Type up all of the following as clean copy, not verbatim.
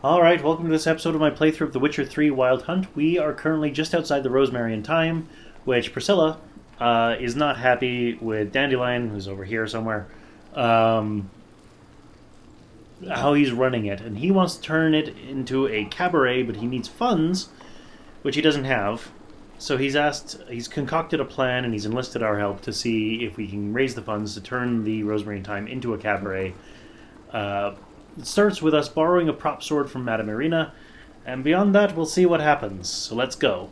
Alright, welcome to this episode of my playthrough of The Witcher 3 Wild Hunt. We are currently just outside the Rosemary and Thyme, which Priscilla is not happy with Dandelion, who's over here somewhere, how he's running it. And he wants to turn it into a cabaret, but he needs funds, which he doesn't have. So he's concocted a plan, and he's enlisted our help to see if we can raise the funds to turn the Rosemary and Thyme into a cabaret. It starts with us borrowing a prop sword from Madame Irina, and beyond that we'll see what happens. So let's go.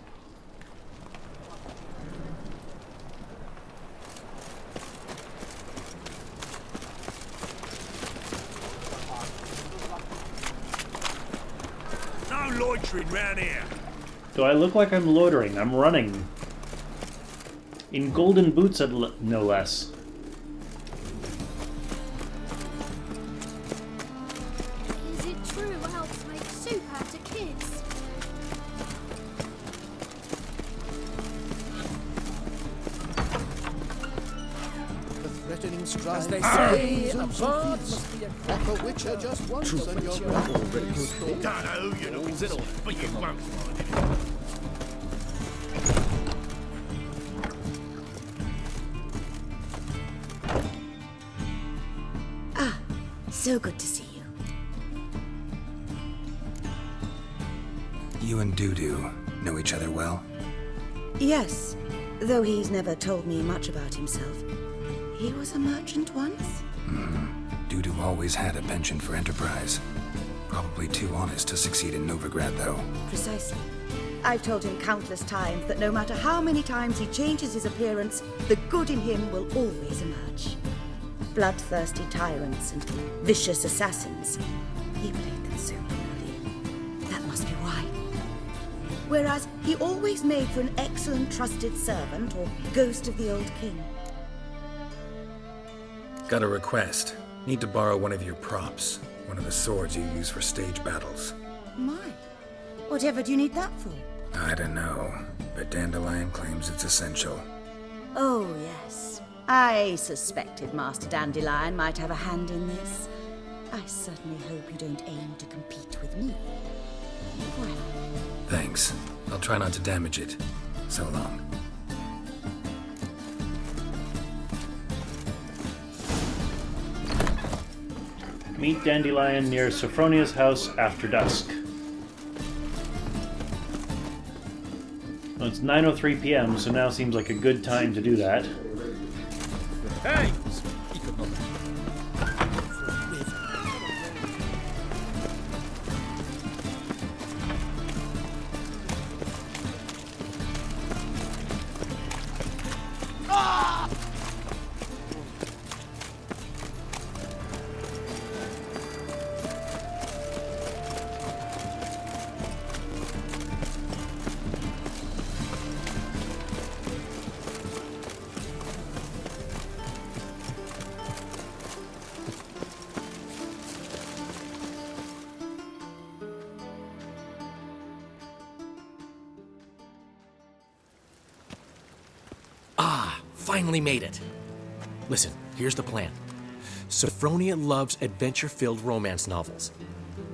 No loitering round here. Do I look like I'm loitering? I'm running. In golden boots, no less. Is it true elves make soup out of kids? The threatening stride. As they say, a bard must be a proper witcher just once, and you're already good. Don't know who you're looking for, but you won't find it. So good to see you. You and Dudu know each other well? Yes, though he's never told me much about himself. He was a merchant once? Dudu always had a penchant for enterprise. Probably too honest to succeed in Novigrad, though. Precisely. I've told him countless times that no matter how many times he changes his appearance, the good in him will always emerge. Bloodthirsty tyrants and vicious assassins. He played them so poorly. That must be why. Whereas he always made for an excellent trusted servant or ghost of the old king. Got a request. Need to borrow one of your props. One of the swords you use for stage battles. My, whatever do you need that for? I don't know, but Dandelion claims it's essential. Oh, yes. I suspected Master Dandelion might have a hand in this. I certainly hope you don't aim to compete with me. Well. Thanks. I'll try not to damage it. So long. Meet Dandelion near Sophronia's house after dusk. Well, it's 9:03 p.m., so now seems like a good time to do that. Hey! Finally made it. Listen, here's the plan. Sophronia loves adventure-filled romance novels.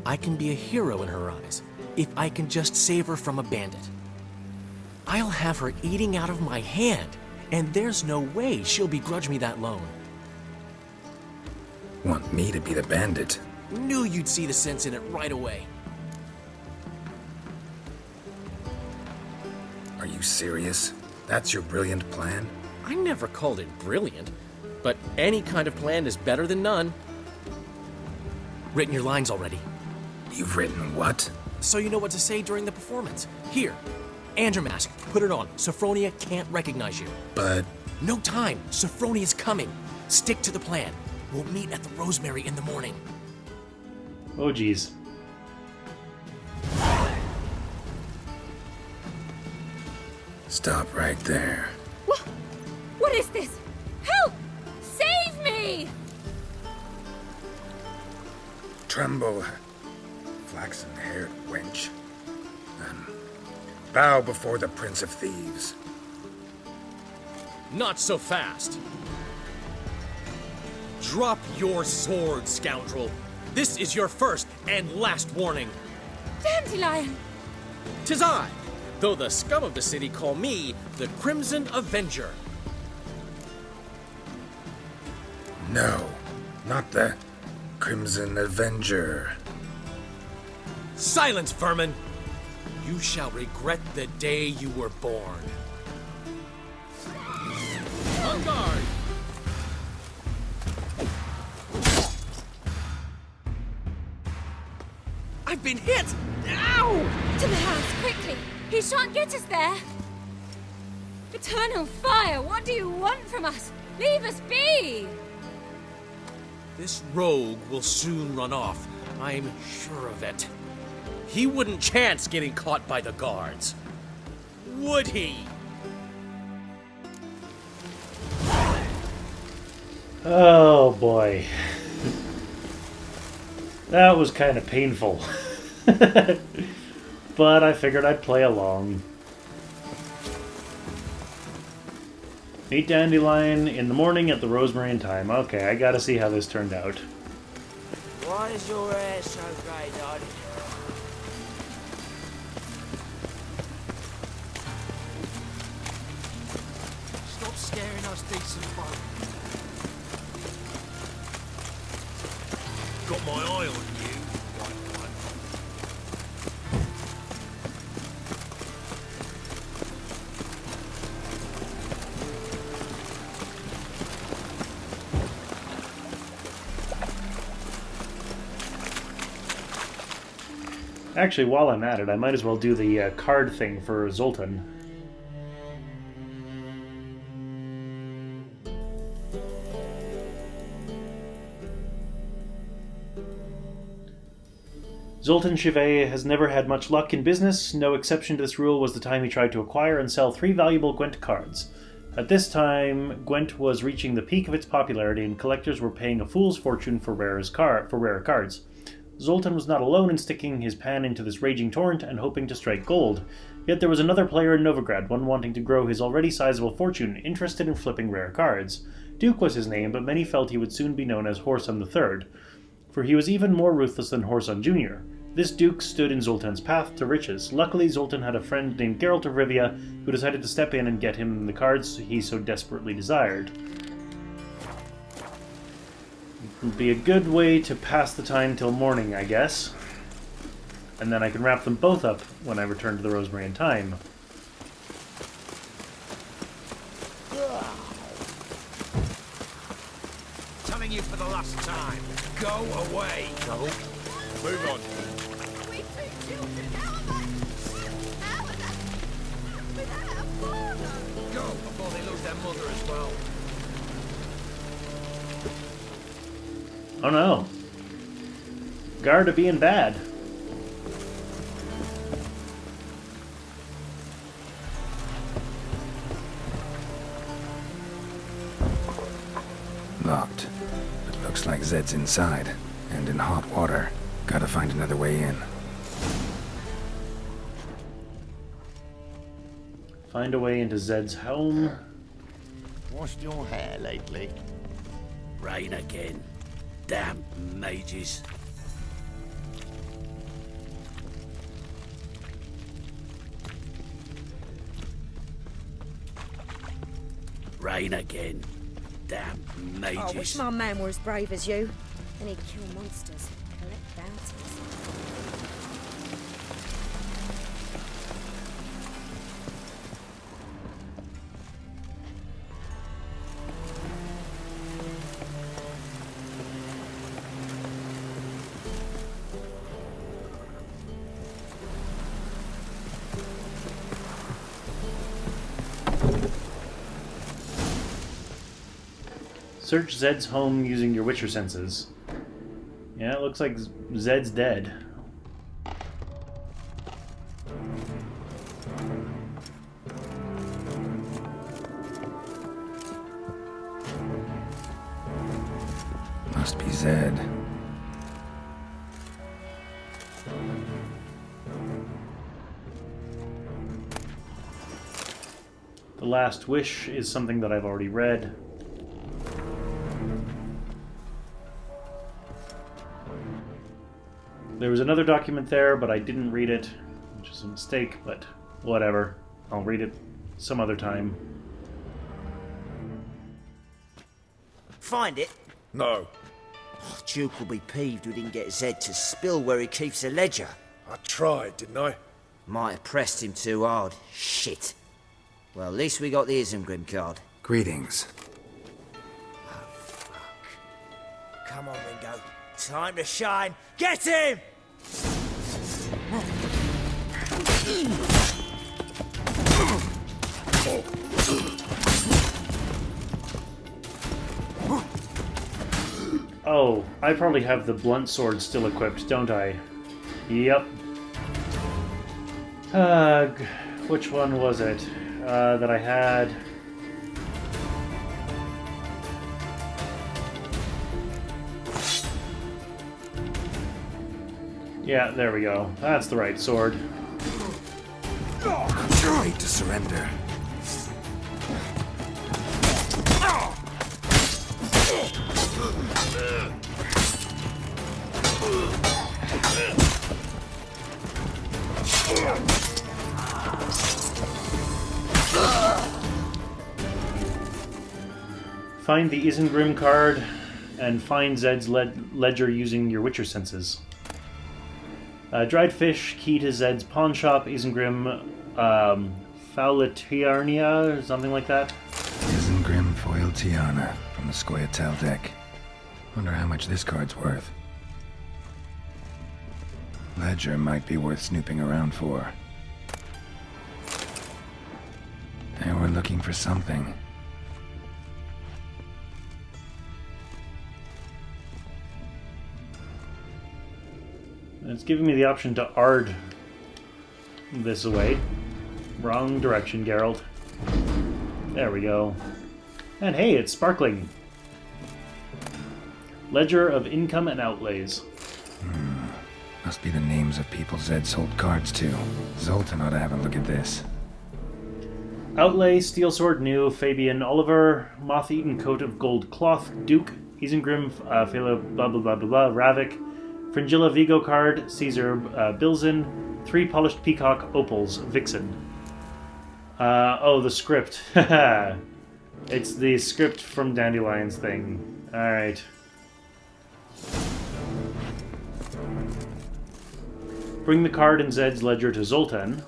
I can be a hero in her eyes if I can just save her from a bandit. I'll have her eating out of my hand, and there's no way she'll begrudge me that loan. Want me to be the bandit? Knew you'd see the sense in it right away. Are you serious? That's your brilliant plan? I never called it brilliant, but any kind of plan is better than none. Written your lines already. You've written what? So you know what to say during the performance. Here, and your mask. Put it on. Sophronia can't recognize you. But... No time. Sophronia's coming. Stick to the plan. We'll meet at the Rosemary in the morning. Oh, geez. Stop right there. What is this? Help! Save me! Tremble, flaxen-haired wench. Bow before the Prince of Thieves. Not so fast. Drop your sword, scoundrel. This is your first and last warning. Dandelion! 'Tis I, though the scum of the city call me the Crimson Avenger. No, not the Crimson Avenger. Silence, vermin! You shall regret the day you were born. On guard! I've been hit! Ow! To the house, quickly! He shan't get us there! Eternal fire, what do you want from us? Leave us be! This rogue will soon run off. I'm sure of it. He wouldn't chance getting caught by the guards. Would he? Oh boy. That was kind of painful. But I figured I'd play along. Meet Dandelion in the morning at the Rosemary Thyme. Okay, I gotta see how this turned out. Why is your hair so grey, darling? Stop scaring us decent folk. Got my eye on you. Right one. Actually, while I'm at it, I might as well do the card thing for Zoltan. Zoltan Chevet has never had much luck in business. No exception to this rule was the time he tried to acquire and sell 3 valuable Gwent cards. At this time, Gwent was reaching the peak of its popularity and collectors were paying a fool's fortune for rare cards. Zoltan was not alone in sticking his pan into this raging torrent and hoping to strike gold. Yet there was another player in Novigrad, one wanting to grow his already sizable fortune, interested in flipping rare cards. Duke was his name, but many felt he would soon be known as Horson III, for he was even more ruthless than Horson Jr. This Duke stood in Zoltan's path to riches. Luckily, Zoltan had a friend named Geralt of Rivia who decided to step in and get him the cards he so desperately desired. It would be a good way to pass the time till morning, I guess. And then I can wrap them both up when I return to the Rosemary Thyme. Telling you for the last time. Go away. Go. Move on. We two children, how are they? Without a father! Go before they lose their mother as well. Oh no. Guard are being bad. Locked. It looks like Zed's inside, and in hot water. Gotta find another way in. Find a way into Zed's home. Washed your hair lately? Rain again. Damn mages. Rain again. Damn mages. Oh, I wish my man were as brave as you. Then he'd kill monsters, collect bounties. Search Zed's home using your Witcher senses. Yeah, it looks like Zed's dead. Must be Zed. The Last Wish is something that I've already read. There was another document there, but I didn't read it, which is a mistake, but whatever. I'll read it some other time. Find it? No. Oh, Duke will be peeved we didn't get Zed to spill where he keeps the ledger. I tried, didn't I? Might have pressed him too hard. Shit. Well, at least we got the Isengrim card. Greetings. Oh, fuck. Come on, Ringo. Time to shine. Get him! Oh, I probably have the blunt sword still equipped, don't I? Yep. Which one was it that I had? Yeah, there we go. That's the right sword. I hate to surrender. Find the Isengrim card and find Zed's ledger using your Witcher senses. Dried fish, key to Zed's pawn shop, Isengrim, Fauletiarnia, or something like that. Isengrim Foil Tiana from the Scoia'tael deck. Wonder how much this card's worth. Ledger might be worth snooping around for. They were looking for something. It's giving me the option to Ard this way. Wrong direction, Geralt. There we go. And hey, it's sparkling. Ledger of income and outlays. Must be the names of people Zed sold cards to. Zoltan ought to have a look at this. Outlay, Steel Sword New, Fabian Oliver, Moth-Eaten Coat of Gold Cloth, Duke, Isengrim, Phila, blah blah blah blah blah, Ravvik, Fringilla Vigo card, Caesar, Bilzen, 3 Polished Peacock Opals, Vixen. Oh, the script. It's the script from Dandelion's thing. Alright. Bring the card in Zed's ledger to Zoltan.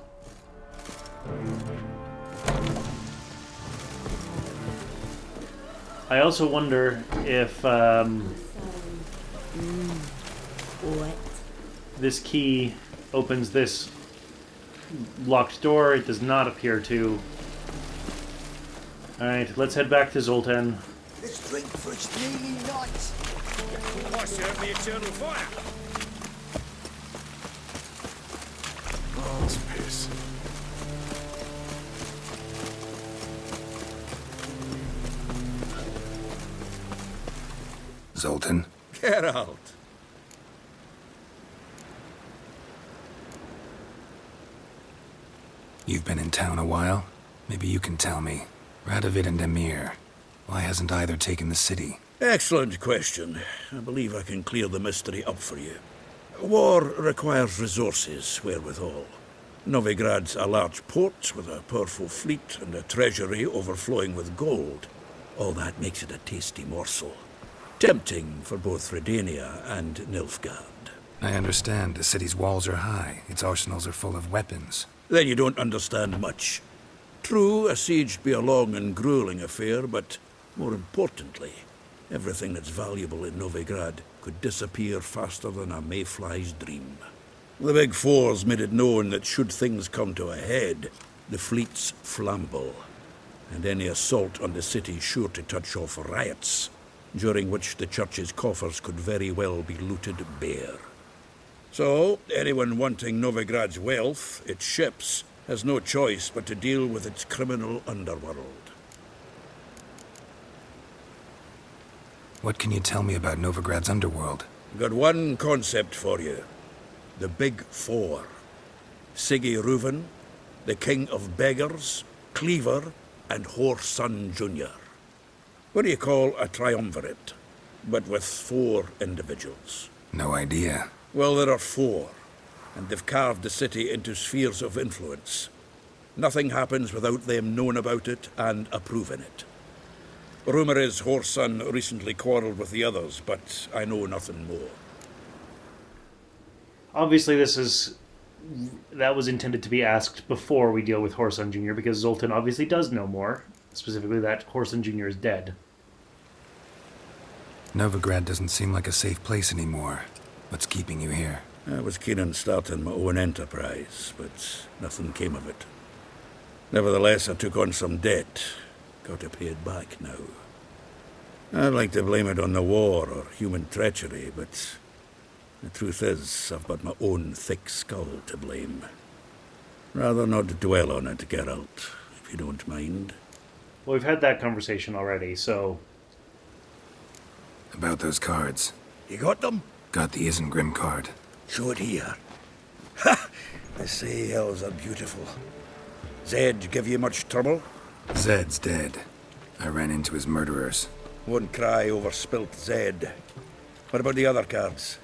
I also wonder if this key opens this locked door. It does not appear to. Alright, let's head back to Zoltan. Let's drink for its dreamy night. I serve the eternal fire. Oh, it's piss. Zoltan? Get out. You've been in town a while? Maybe you can tell me. Radovid and Emir. Why hasn't either taken the city? Excellent question. I believe I can clear the mystery up for you. War requires resources wherewithal. Novigrad's a large port with a powerful fleet and a treasury overflowing with gold. All that makes it a tasty morsel. Tempting for both Redania and Nilfgaard. I understand the city's walls are high. Its arsenals are full of weapons. Then you don't understand much. True, a siege'd be a long and grueling affair, but more importantly, everything that's valuable in Novigrad could disappear faster than a mayfly's dream. The Big Four's made it known that should things come to a head, the fleet's flammable, and any assault on the city's sure to touch off riots, during which the church's coffers could very well be looted bare. So, anyone wanting Novigrad's wealth, its ships, has no choice but to deal with its criminal underworld. What can you tell me about Novigrad's underworld? Got one concept for you. The Big Four. Siggy Reuven, the King of Beggars, Cleaver, and Whoreson Jr. What do you call a triumvirate, but with 4 individuals? No idea. Well, there are 4, and they've carved the city into spheres of influence. Nothing happens without them knowing about it and approving it. Rumour is Whoreson recently quarrelled with the others, but I know nothing more. Obviously, that was intended to be asked before we deal with Whoreson Jr., because Zoltan obviously does know more, specifically that Whoreson Jr. is dead. Novigrad doesn't seem like a safe place anymore. What's keeping you here? I was keen on starting my own enterprise, but nothing came of it. Nevertheless, I took on some debt. Got to pay it back now. I'd like to blame it on the war or human treachery, but the truth is, I've got my own thick skull to blame. Rather not dwell on it, Geralt, if you don't mind. Well, we've had that conversation already, so... About those cards. You got them? Got the Isengrim card. Show it here. Ha! They say elves are beautiful. Zed give you much trouble? Zed's dead. I ran into his murderers. Won't cry over spilt Zed. What about the other cards?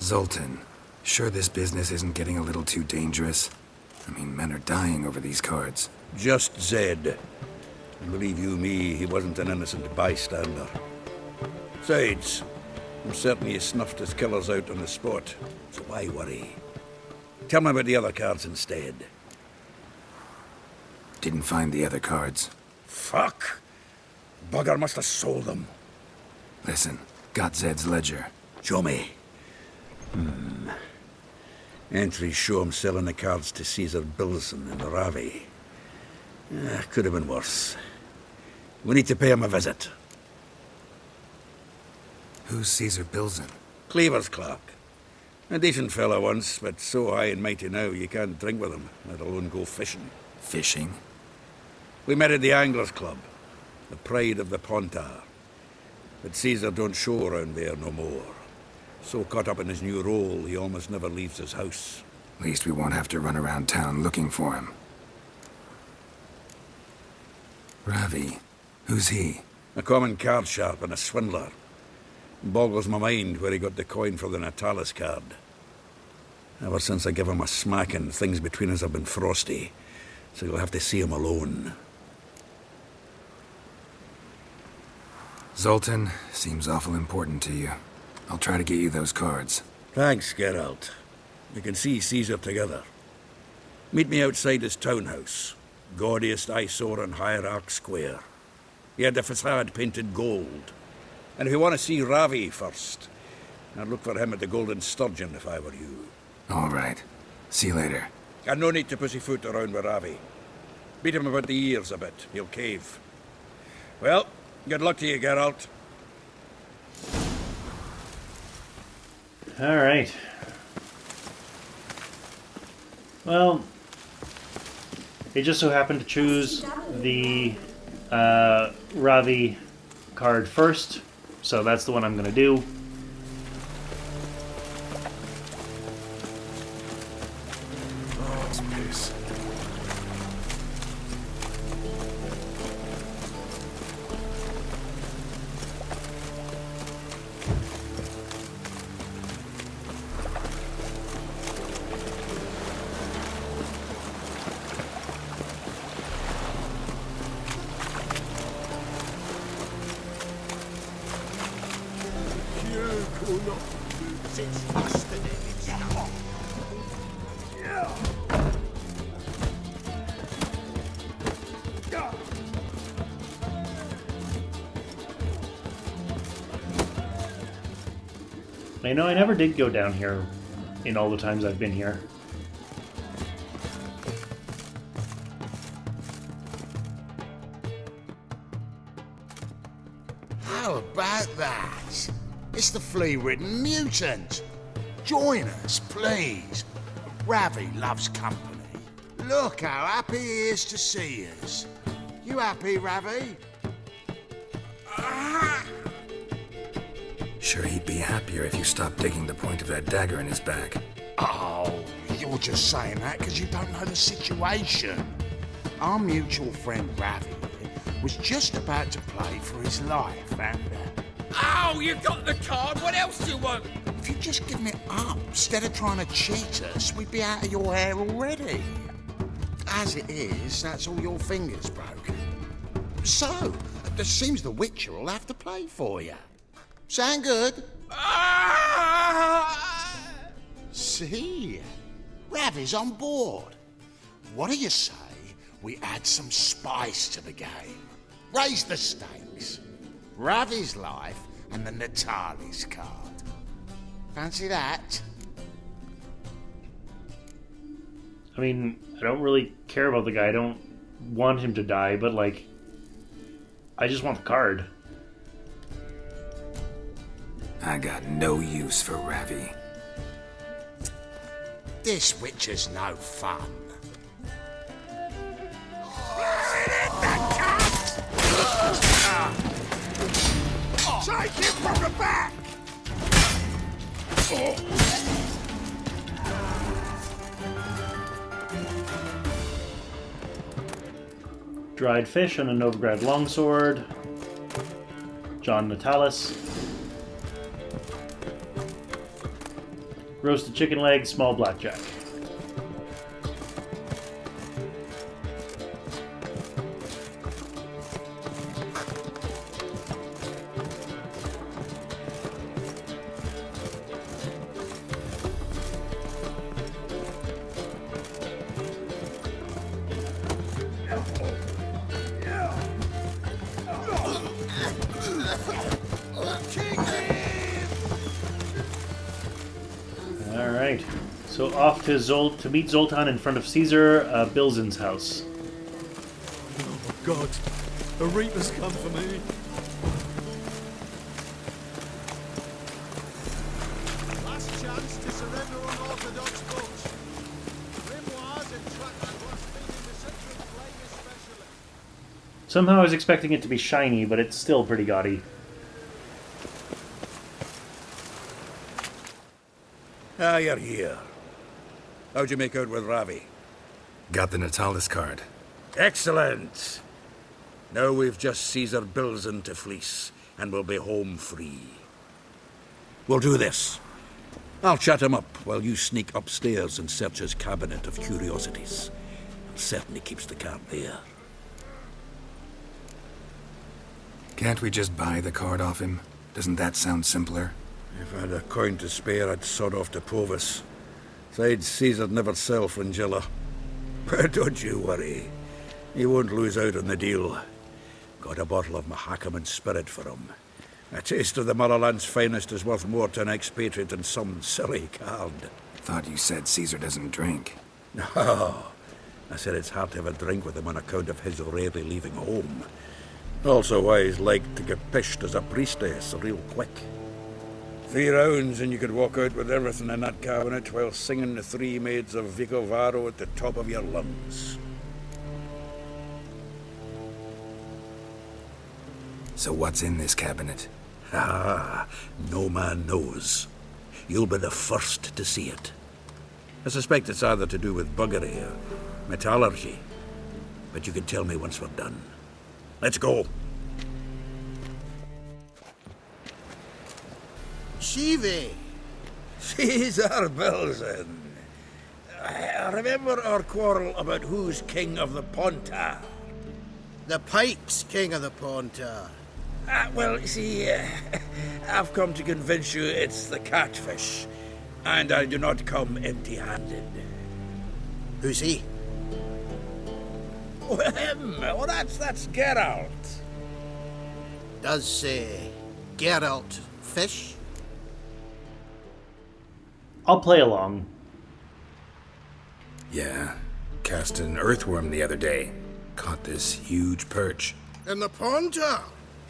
Zoltan, sure this business isn't getting a little too dangerous? I mean, men are dying over these cards. Just Zed. And believe you me, he wasn't an innocent bystander. Besides, I'm certain he snuffed his killers out on the spot, so why worry? Tell me about the other cards instead. Didn't find the other cards. Fuck! Bugger must have sold them. Listen, got Zed's ledger. Show me. Entries show him selling the cards to Caesar Bilson and Ravvy. Could have been worse. We need to pay him a visit. Who's Caesar Bilson? Cleaver's clerk. A decent fellow once, but so high and mighty now you can't drink with him, let alone go fishing. Fishing? We met at the Anglers Club, the pride of the Pontar. But Caesar don't show around there no more. So caught up in his new role, he almost never leaves his house. At least we won't have to run around town looking for him. Ravvy, who's he? A common card sharp and a swindler. Boggles my mind where he got the coin for the Natalis card. Ever since I gave him a smacking, things between us have been frosty, so you'll have to see him alone. Zoltan, seems awful important to you. I'll try to get you those cards. Thanks, Geralt. We can see Caesar together. Meet me outside his townhouse. Gaudiest eyesore on Hierarch Square. He had the facade painted gold. And if you want to see Ravvy first, I'd look for him at the Golden Sturgeon if I were you. All right. See you later. And no need to pussyfoot around with Ravvy. Beat him about the ears a bit. He'll cave. Well, good luck to you, Geralt. All right. Well, they just so happened to choose the Ravvy card first, so that's the one I'm going to do. Oh, it's piss. I know I never did go down here in all the times I've been here. How about that? It's the flea-ridden mutant. Join us, please. Ravvy loves company. Look how happy he is to see us. You happy, Ravvy? Sure he'd be happier if you stopped digging the point of that dagger in his back. Oh, you're just saying that because you don't know the situation. Our mutual friend Ravvy was just about to play for his life, and Oh, you got the card. What else do you want? If you'd just given it up instead of trying to cheat us, we'd be out of your hair already. As it is, that's all your fingers broken. So, it seems the Witcher will have to play for you. Sound good? See? Ravvy's on board. What do you say we add some spice to the game? Raise the stakes. Ravvy's life and the Natali's card. Fancy that? I mean, I don't really care about the guy. I don't want him to die, but, like, I just want the card. I got no use for Ravvy. This Witcher's no fun. Take him from the back! Dried fish and a Novigrad longsword. John Natalis. Roasted chicken leg, small blackjack. Alright, so off to meet Zoltan in front of Caesar, Bilzen's house. Oh my god, a Reaper's come for me. Last chance to surrender unorthodox books. Grimoires and track glass feeding the central flame especially. Somehow I was expecting it to be shiny, but it's still pretty gaudy. Ah, you're here. How'd you make out with Ravvy? Got the Natalis card. Excellent! Now we've just Caesar Bilzen to fleece, and we'll be home free. We'll do this. I'll chat him up while you sneak upstairs and search his cabinet of curiosities. Certainly keeps the card there. Can't we just buy the card off him? Doesn't that sound simpler? If I had a coin to spare, I'd sod off to Provis. Besides, Caesar'd never sell Fringilla. But don't you worry. He won't lose out on the deal. Got a bottle of Mahakaman spirit for him. A taste of the motherland's finest is worth more to an expatriate than some silly card. Thought you said Caesar doesn't drink. No. I said it's hard to have a drink with him on account of his rarely leaving home. Also why he's like to get pished as a priestess real quick. 3 rounds and you could walk out with everything in that cabinet while singing the 3 maids of Vicovaro at the top of your lungs. So what's in this cabinet? Ah, no man knows. You'll be the first to see it. I suspect it's either to do with buggery or metallurgy. But you can tell me once we're done. Let's go. Shivi! Caesar Bilzen. Remember our quarrel about who's king of the Pontar? The Pike's king of the Pontar. Well, you see, I've come to convince you it's the catfish. And I do not come empty-handed. Who's he? Well, him. Well, that's Geralt. Does Geralt fish? I'll play along. Yeah, cast an earthworm the other day. Caught this huge perch. In the Pontar?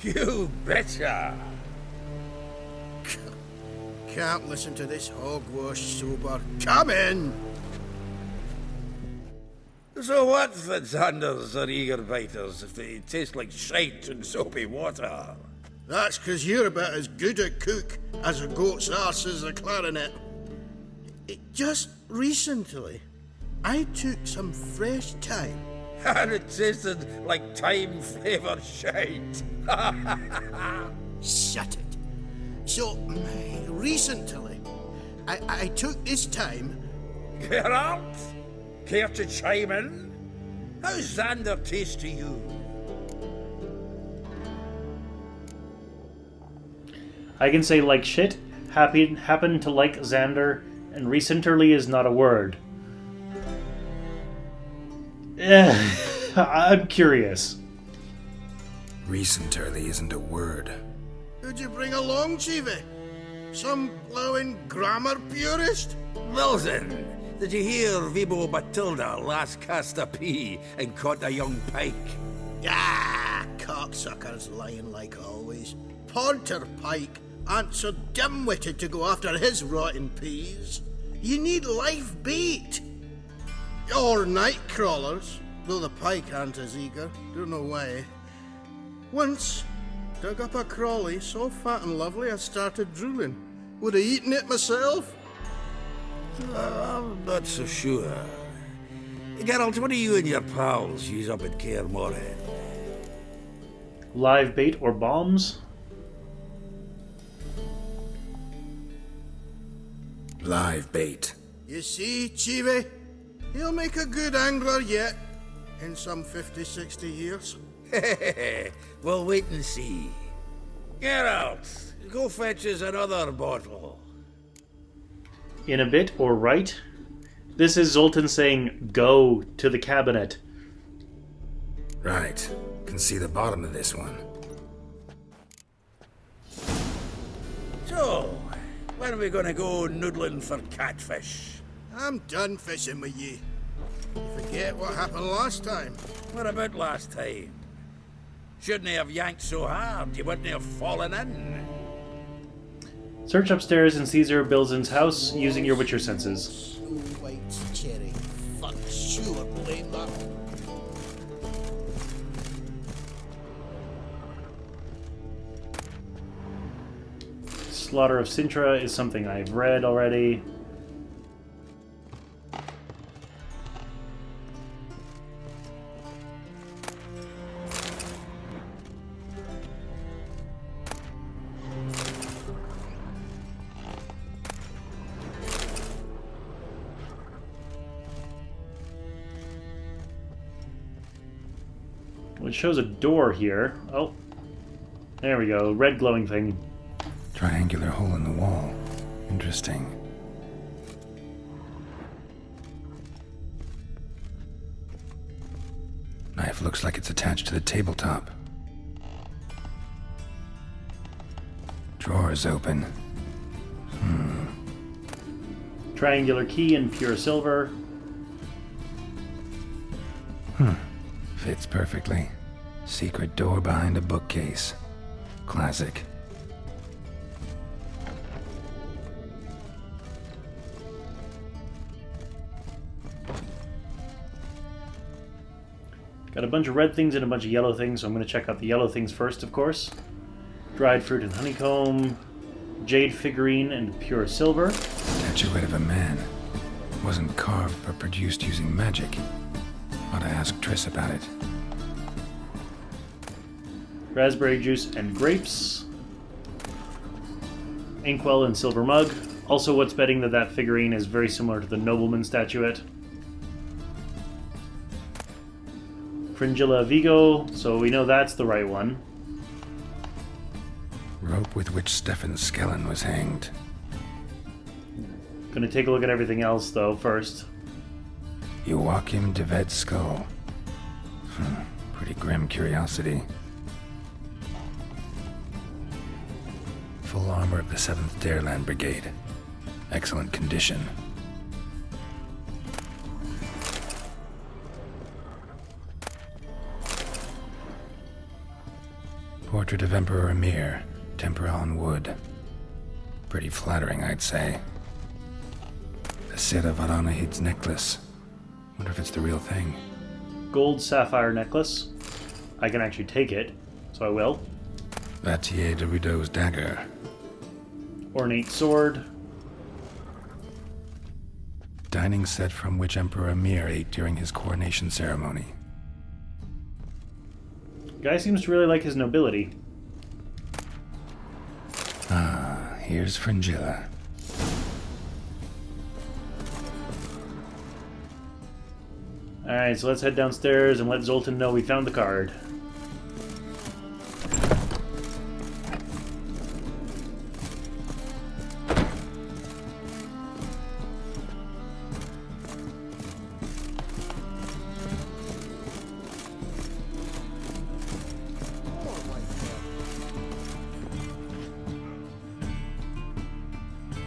You betcha. Can't listen to this hogwash sober. Come in! So what's the Zanders or eager biters if they taste like shite and soapy water? That's 'cause you're about as good a cook as a goat's arse is a clarinet. Just recently, I took some fresh thyme. And it tasted like thyme-flavoured shite. Shut it. So, recently, I took this time. Geralt, care to chime in? How's Xander taste to you? I can say like shit, happen to like Xander, and recently is not a word. I'm curious. Recently isn't a word. Who'd you bring along, Chiefy? Some blowing grammar purist? Wilson, did you hear Vibo Batilda last cast a pea and caught a young pike? Ah, cocksuckers lying like always. Ponter Pike ain't so dim-witted to go after his rotten peas. You need live bait. Or night crawlers, though the pike aren't as eager. Don't know why. Once, dug up a crawly so fat and lovely I started drooling. Would have eaten it myself. I'm not so sure. Geralt, what do you and your pals use up at Kaer Morhen? Live bait or bombs? Live bait. You see, Chiefy, he'll make a good angler yet, in some 50-60 years. We'll wait and see. Geralt, go fetch us another bottle. In a bit or right? This is Zoltan saying, go to the cabinet. Right. Can see the bottom of this one. So, when are we gonna go noodling for catfish? I'm done fishing with ye. You forget what happened last time. What about last time? Shouldn't have yanked so hard, you wouldn't have fallen in. Search upstairs in Caesar Bilzen's house using your Witcher senses. Snow White cherry. Fuck, sure blame that. Slaughter of Sintra is something I've read already. It shows a door here. Oh, there we go. Red glowing thing. Triangular hole in the wall. Interesting. Knife looks like it's attached to the tabletop. Drawer is open. Triangular key in pure silver. Fits perfectly. Secret door behind a bookcase. Classic. Got a bunch of red things and a bunch of yellow things, so I'm going to check out the yellow things first, of course. Dried fruit and honeycomb, jade figurine and pure silver. Statuette of a man. Wasn't carved but produced using magic. Ought to ask Triss about it. Raspberry juice and grapes. Inkwell and silver mug. Also, what's betting that that figurine is very similar to the nobleman statuette. Fringilla Vigo, so we know that's the right one. Rope with which Stefan Skellen was hanged. Gonna take a look at everything else, though, first. Joachim de Ved's skull. Pretty grim curiosity. Full armor of the 7th Dareland Brigade. Excellent condition. Portrait of Emperor Emir. Tempera on wood. Pretty flattering, I'd say. The Sera Varanahid's necklace. Wonder if it's the real thing. Gold sapphire necklace. I can actually take it, so I will. Vatier de Rudeau's dagger. Ornate sword. Dining set from which Emperor Emir ate during his coronation ceremony. Guy seems to really like his nobility. Ah, here's Fringilla. Alright, so let's head downstairs and let Zoltan know we found the card.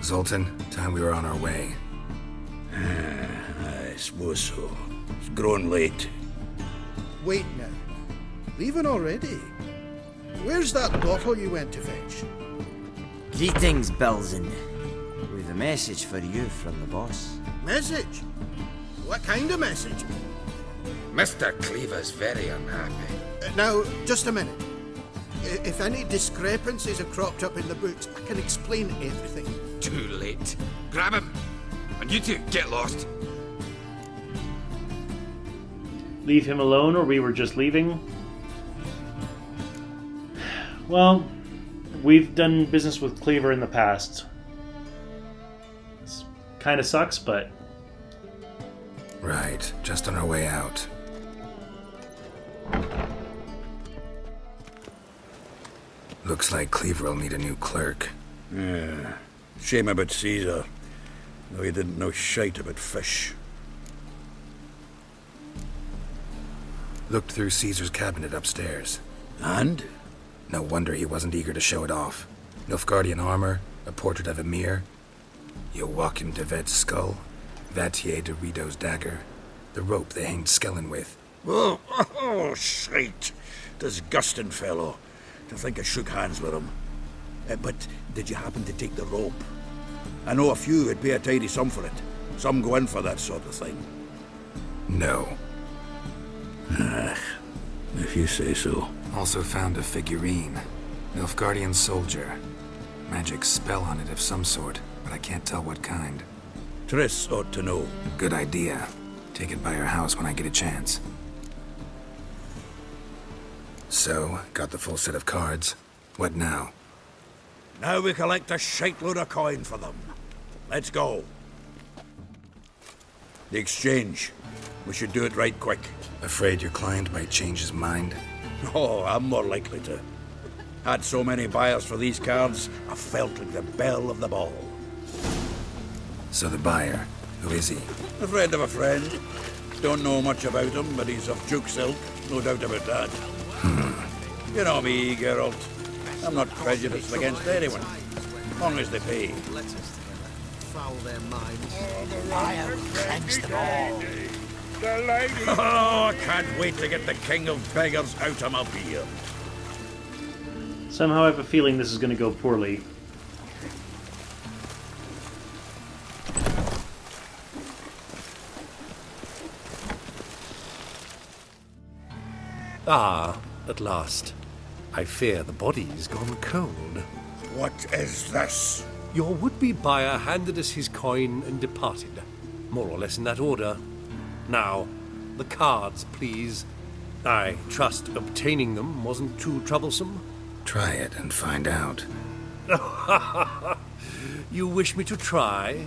Zoltan, time we were on our way. I suppose so. It's growing late. Wait now. Leaving already? Where's that bottle you went to fetch? Greetings, Bilzen. We've a message for you from the boss. Message? What kind of message? Mr. Cleaver's very unhappy. Now, just a minute. If any discrepancies have cropped up in the books, I can explain everything. Too late. Grab him! And you two, get lost. Leave him alone, or we were just leaving? Well, we've done business with Cleaver in the past. This kind of sucks, but... Right, just on our way out. Looks like Cleaver will need a new clerk. Yeah. Shame about Caesar. Though he didn't know shite about fish. Looked through Caesar's cabinet upstairs. And? No wonder he wasn't eager to show it off. Nilfgaardian armor, a portrait of Emir, Joachim de Vet's skull, Vatier de Rideau's dagger, the rope they hanged Skellen with. Oh, shite. Disgusting fellow. To think I shook hands with him. But did you happen to take the rope? I know a few would pay a tidy sum for it. Some go in for that sort of thing. No. If you say so. Also found a figurine. Nilfgaardian soldier. Magic spell on it of some sort, but I can't tell what kind. Triss ought to know. Good idea. Take it by her house when I get a chance. So, got the full set of cards. What now? Now we collect a shiteload of coin for them. Let's go. The exchange. We should do it right quick. Afraid your client might change his mind? Oh, I'm more likely to. Had so many buyers for these cards, I felt like the belle of the ball. So the buyer, who is he? A friend of a friend. Don't know much about him, but he's of Duke's ilk, no doubt about that. You know me, Geralt. I'm not prejudiced against anyone, as long as they pay. Foul their minds. I will cleanse them all. Oh, I can't wait to get the king of beggars out of my beard. Somehow I have a feeling this is going to go poorly. Ah, at last. I fear the body's gone cold. What is this? Your would-be buyer handed us his coin and departed. More or less in that order. Now, the cards, please. I trust obtaining them wasn't too troublesome. Try it and find out. You wish me to try?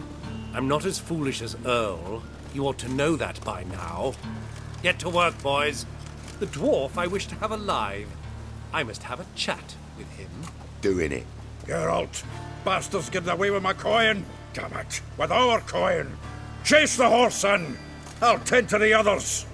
I'm not as foolish as Earl. You ought to know that by now. Get to work, boys. The dwarf I wish to have alive. I must have a chat with him. Doing it. Geralt, bastards getting away with my coin. Damn it, with our coin. Chase the horse, son. I'll tend to the others.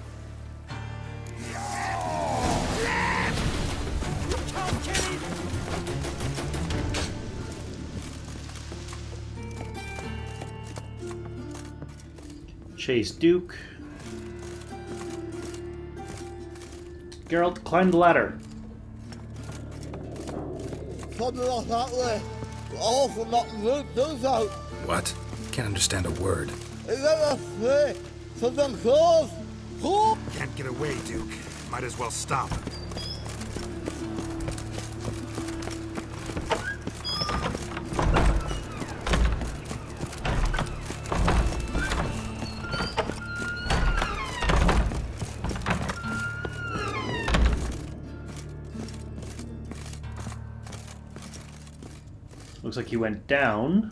Chase Duke. Geralt, climb the ladder. What? Can't understand a word. Can't get away, Duke. Might as well stop. Looks like he went down.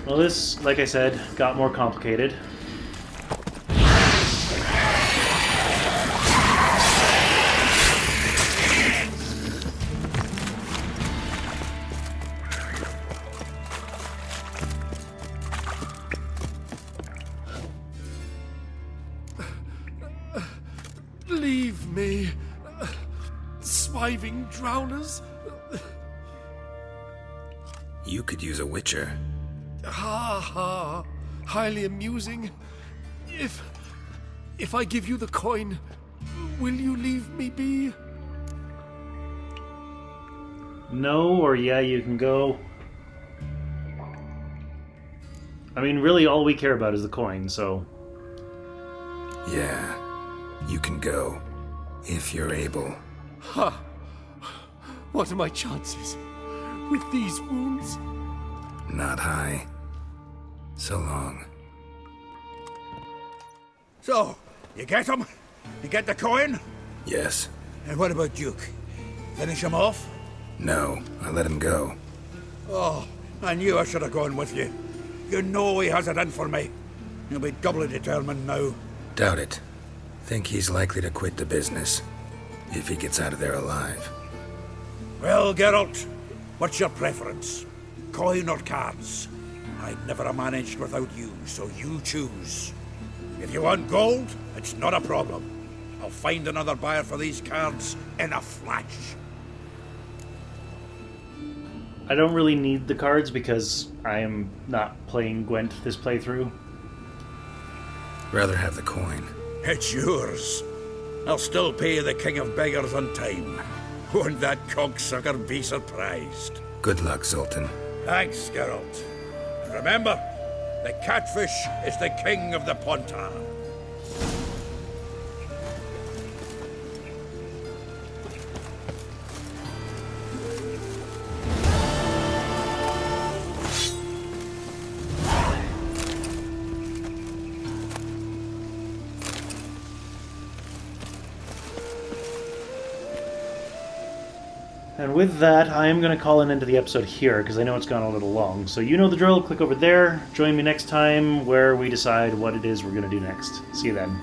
Well, this, like I said, got more complicated. Leave me, swiving drowners. You could use a witcher. Ha ha. Highly amusing. If I give you the coin, will you leave me be? No, or yeah, you can go. I mean, really, all we care about is the coin, so... Yeah, you can go. If you're able. Ha! What are my chances? With these wounds? Not high. So long. So, you get him? You get the coin? Yes. And what about Duke? Finish him off? No, I let him go. Oh, I knew I should have gone with you. You know he has it in for me. He'll be doubly determined now. Doubt it. Think he's likely to quit the business. If he gets out of there alive. Well, Geralt, what's your preference? Coin or cards? I'd never have managed without you, so you choose. If you want gold, it's not a problem. I'll find another buyer for these cards in a flash. I don't really need the cards because I am not playing Gwent this playthrough. Rather have the coin. It's yours. I'll still pay the king of beggars on time. Won't that cocksucker be surprised? Good luck, Zoltan. Thanks, Geralt. And remember, the catfish is the king of the Pontar. And with that, I am going to call an end to the episode here, because I know it's gone a little long. So you know the drill, click over there, join me next time where we decide what it is we're going to do next. See you then.